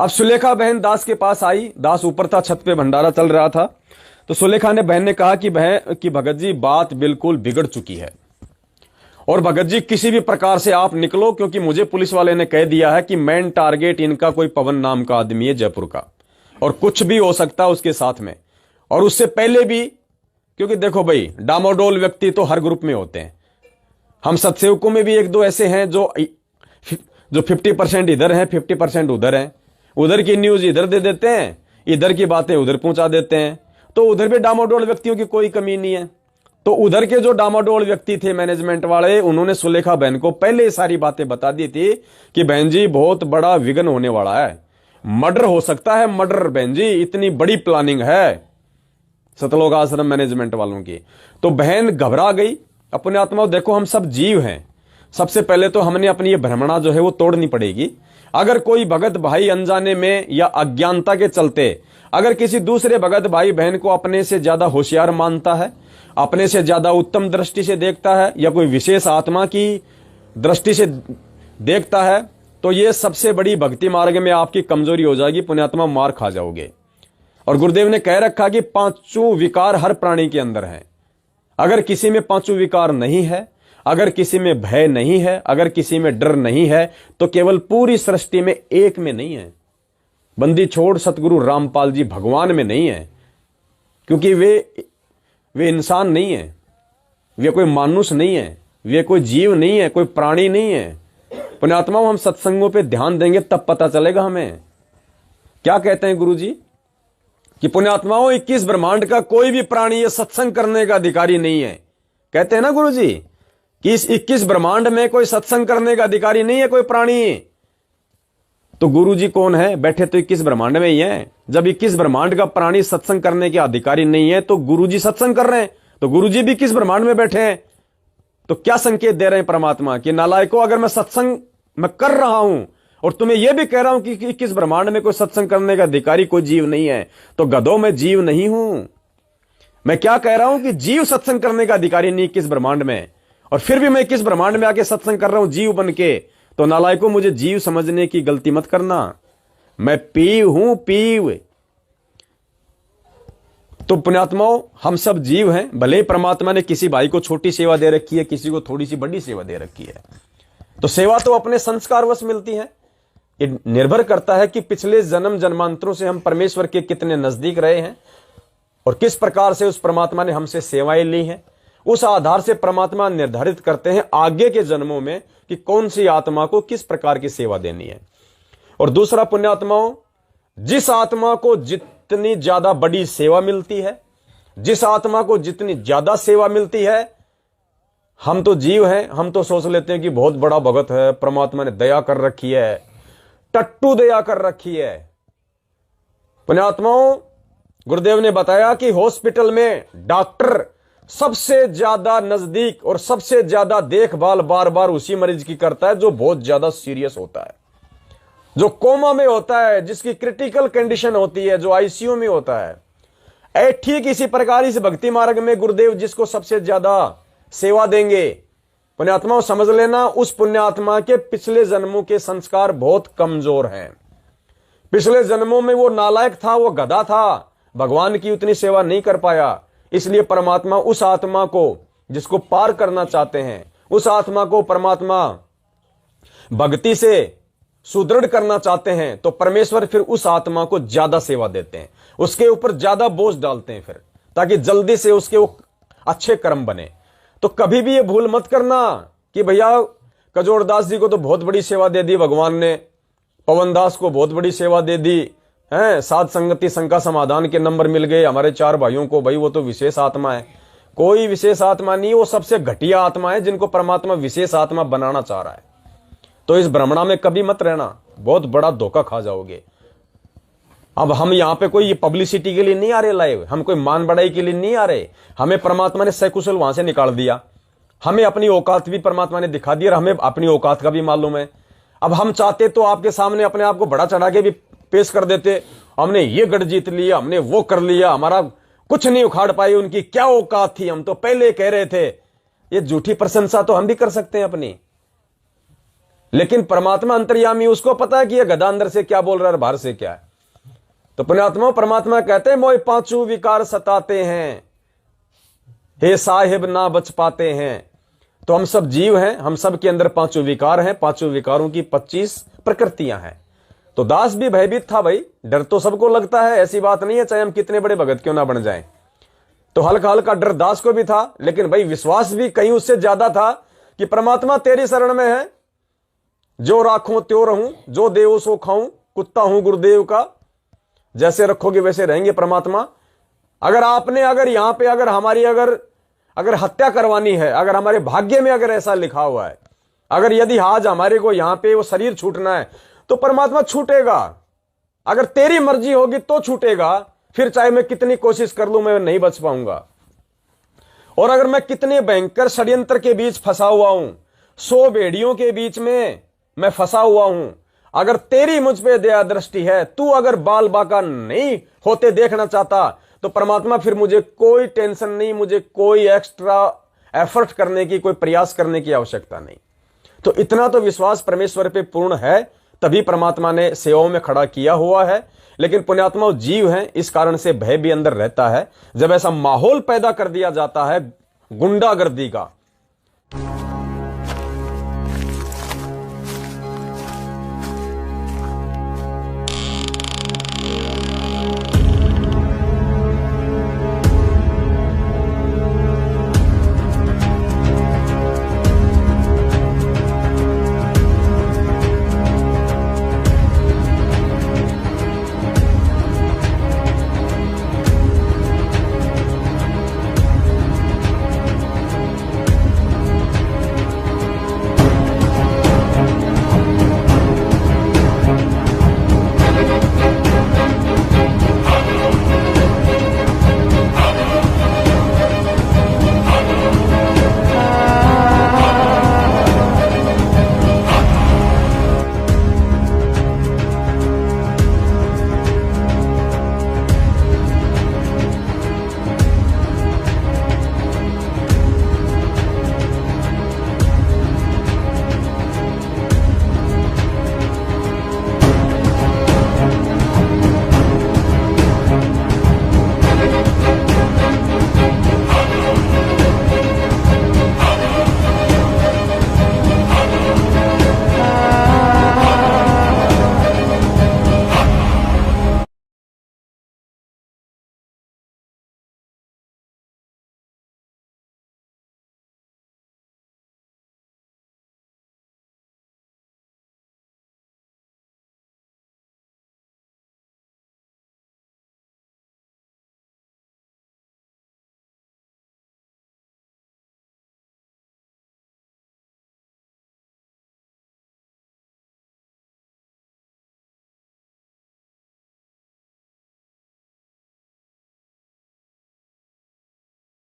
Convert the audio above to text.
अब सुलेखा बहन दास के पास आई। दास ऊपर था, छत पे भंडारा चल रहा था। तो सुलेखा ने बहन ने कहा कि भगत जी बात बिल्कुल बिगड़ चुकी है और भगत जी किसी भी प्रकार से आप निकलो, क्योंकि मुझे पुलिस वाले ने कह दिया है कि मेन टारगेट इनका कोई पवन नाम का आदमी है जयपुर का, और कुछ भी हो सकता है उसके साथ में। और उससे पहले भी, क्योंकि देखो भाई डामाडोल व्यक्ति तो हर ग्रुप में होते हैं। हम सत्सेवकों में भी एक दो ऐसे हैं जो 50% इधर हैं, 50% उधर हैं। उधर की न्यूज इधर दे देते हैं, इधर की बातें उधर पहुंचा देते हैं। तो उधर भी डामाडोल व्यक्तियों की कोई कमी नहीं है। तो उधर के जो डामाडोल व्यक्ति थे मैनेजमेंट वाले, उन्होंने सुलेखा बहन को पहले ही सारी बातें बता दी थी कि बहन जी बहुत बड़ा विघ्न होने वाला है, मर्डर हो सकता है, मर्डर बहन जी, इतनी बड़ी प्लानिंग है सतलोक आश्रम मैनेजमेंट वालों की। तो बहन घबरा गई। अपने आत्मा देखो, हम सब जीव हैं। सबसे पहले तो हमने अपनी ये भ्रमणा जो है वो तोड़नी पड़ेगी। अगर कोई भगत भाई अनजाने में या अज्ञानता के चलते अगर किसी दूसरे भगत भाई बहन को अपने से ज्यादा होशियार मानता है, अपने से ज्यादा उत्तम दृष्टि से देखता है, या कोई विशेष आत्मा की दृष्टि से देखता है, तो ये सबसे बड़ी भक्ति मार्ग में आपकी कमजोरी हो जाएगी, पुण्यात्मा मार खा जाओगे। और गुरुदेव ने कह रखा कि पांचों विकार हर प्राणी के अंदर हैं। अगर किसी में पांचों विकार नहीं है, अगर किसी में भय नहीं है, अगर किसी में डर नहीं है, तो केवल पूरी सृष्टि में एक में नहीं है। बंदी छोड़ सतगुरु रामपाल जी भगवान में नहीं है, क्योंकि वे इंसान नहीं है, वे कोई मानुष नहीं है, वे कोई जीव नहीं है, कोई प्राणी नहीं है। पुण्यात्माओं, हम सत्संगों पे ध्यान देंगे तब पता चलेगा हमें। क्या कहते हैं गुरु जी कि पुण्यात्माओं 21 ब्रह्मांड का कोई भी प्राणी ये सत्संग करने का अधिकारी नहीं है। कहते हैं ना गुरु जी कि इस 21 ब्रह्मांड में कोई सत्संग करने का अधिकारी नहीं है कोई प्राणी। तो गुरु जी कौन है? बैठे तो 21 ब्रह्मांड में ही हैं। जब 21 ब्रह्मांड का प्राणी सत्संग करने के अधिकारी नहीं है तो गुरु जी सत्संग कर रहे हैं, तो गुरु जी भी किस ब्रह्मांड में बैठे हैं। तो क्या संकेत दे रहे हैं परमात्मा कि नालायको, अगर मैं सत्संग मैं कर रहा हूं और तुम्हें यह भी कह रहा हूं कि 21 ब्रह्मांड में कोई सत्संग करने का अधिकारी कोई जीव नहीं है, तो गधों में जीव नहीं हूं। मैं क्या कह रहा हूं कि जीव सत्संग करने का अधिकारी नहीं 21 ब्रह्मांड में, और फिर भी मैं 21 ब्रह्मांड में आके सत्संग कर रहा हूं जीव बन के। तो नालायको, मुझे जीव समझने की गलती मत करना, मैं पीव हूं, पीव। तो पुण्यात्माओं, हम सब जीव हैं। भले परमात्मा ने किसी भाई को छोटी सेवा दे रखी है, किसी को थोड़ी सी बड़ी सेवा दे रखी है, तो सेवा तो अपने संस्कारवश मिलती है। ये निर्भर करता है कि पिछले जन्म जन्मांतरों से हम परमेश्वर के कितने नजदीक रहे हैं और किस प्रकार से उस परमात्मा ने हमसे सेवाएं ली हैं। उस आधार से परमात्मा निर्धारित करते हैं आगे के जन्मों में कि कौन सी आत्मा को किस प्रकार की सेवा देनी है। और दूसरा पुण्यात्माओं, जिस आत्मा को जितनी ज्यादा बड़ी सेवा मिलती है, जिस आत्मा को जितनी ज्यादा सेवा मिलती है, हम तो जीव हैं, हम तो सोच लेते हैं कि बहुत बड़ा भगत है, परमात्मा ने दया कर रखी है, टट्टू दया कर रखी है। पुण्यात्माओं, गुरुदेव ने बताया कि हॉस्पिटल में डॉक्टर सबसे ज्यादा नजदीक और सबसे ज्यादा देखभाल बार बार उसी मरीज की करता है जो बहुत ज्यादा सीरियस होता है, जो कोमा में होता है, जिसकी क्रिटिकल कंडीशन होती है, जो आईसीयू में होता है। ठीक इसी प्रकार इस भक्ति मार्ग में गुरुदेव जिसको सबसे ज्यादा सेवा देंगे, पुण्यात्माओं समझ लेना, उस पुण्यात्मा के पिछले जन्मों के संस्कार बहुत कमजोर हैं। पिछले जन्मों में वो नालायक था, वो गधा था, भगवान की उतनी सेवा नहीं कर पाया। इसलिए परमात्मा उस आत्मा को जिसको पार करना चाहते हैं, उस आत्मा को परमात्मा भक्ति से सुदृढ़ करना चाहते हैं, तो परमेश्वर फिर उस आत्मा को ज्यादा सेवा देते हैं, उसके ऊपर ज्यादा बोझ डालते हैं फिर, ताकि जल्दी से उसके वो अच्छे कर्म बने। तो कभी भी ये भूल मत करना कि भैया कजोड़दास जी को तो बहुत बड़ी सेवा दे दी भगवान ने, पवन दास को बहुत बड़ी सेवा दे दी है, साध संगति शंका समाधान के नंबर मिल गए हमारे 4 भाइयों को, भाई वो तो विशेष आत्मा है। कोई विशेष आत्मा नहीं, वो सबसे घटिया आत्मा है जिनको परमात्मा विशेष आत्मा बनाना चाह रहा है। तो इस भ्रमणा में कभी मत रहना, बहुत बड़ा धोखा खा जाओगे। अब हम यहां पे कोई पब्लिसिटी के लिए नहीं आ रहे लाइव, हम कोई मान बढ़ाई के लिए नहीं आ रहे। हमें परमात्मा ने सकुशल वहां से निकाल दिया, हमें अपनी औकात भी परमात्मा ने दिखा दी और हमें अपनी औकात का भी मालूम है। अब हम चाहते तो आपके सामने अपने आप को बड़ा चढ़ा के भी पेश कर देते, हमने ये गढ़ जीत लिया, हमने वो कर लिया, हमारा कुछ नहीं उखाड़ पाई, उनकी क्या औकात थी, हम तो पहले कह रहे थे। ये झूठी प्रशंसा तो हम भी कर सकते हैं अपनी। लेकिन परमात्मा अंतर्यामी, उसको पता है कि यह गधा अंदर से क्या बोल रहा है, बाहर से क्या है। तो पुण्यात्मा, परमात्मा कहते हैं मोह पांचों विकार सताते हैं, हे साहिब ना बच पाते हैं। तो हम सब जीव हैं, हम सब के अंदर पांचों विकार हैं, पांचों विकारों की 25 प्रकृतियां हैं। तो दास भी भयभीत था भाई, डर तो सबको लगता है, ऐसी बात नहीं है, चाहे हम कितने बड़े भगत क्यों ना बन जाएं। तो हल्का हल्का डर दास को भी था, लेकिन भाई विश्वास भी कहीं उससे ज्यादा था कि परमात्मा तेरी शरण में है, जो राखूं त्यों रहूं, जो देव सो खाऊं, कुत्ता हूं गुरुदेव का, जैसे रखोगे वैसे रहेंगे परमात्मा। अगर आपने अगर यहां पे अगर हमारी अगर हत्या करवानी है, अगर हमारे भाग्य में अगर ऐसा लिखा हुआ है, अगर यदि आज हमारे को यहां पे वो शरीर छूटना है, तो परमात्मा छूटेगा। अगर तेरी मर्जी होगी तो छूटेगा, फिर चाहे मैं कितनी कोशिश कर लूं मैं नहीं बच पाऊंगा। और अगर मैं कितने भयंकर षड्यंत्र के बीच फंसा हुआ हूं, 100 भेड़ियों के बीच में मैं फंसा हुआ हूं, अगर तेरी मुझ पे दया दृष्टि है, तू अगर बाल बाका नहीं होते देखना चाहता, तो परमात्मा फिर मुझे कोई टेंशन नहीं, मुझे कोई एक्स्ट्रा एफर्ट करने की, कोई प्रयास करने की आवश्यकता नहीं। तो इतना तो विश्वास परमेश्वर पे पूर्ण है, तभी परमात्मा ने सेवाओं में खड़ा किया हुआ है। लेकिन पुण्यात्मा जीव हैं, इस कारण से भय भी अंदर रहता है। जब ऐसा माहौल पैदा कर दिया जाता है गुंडागर्दी का,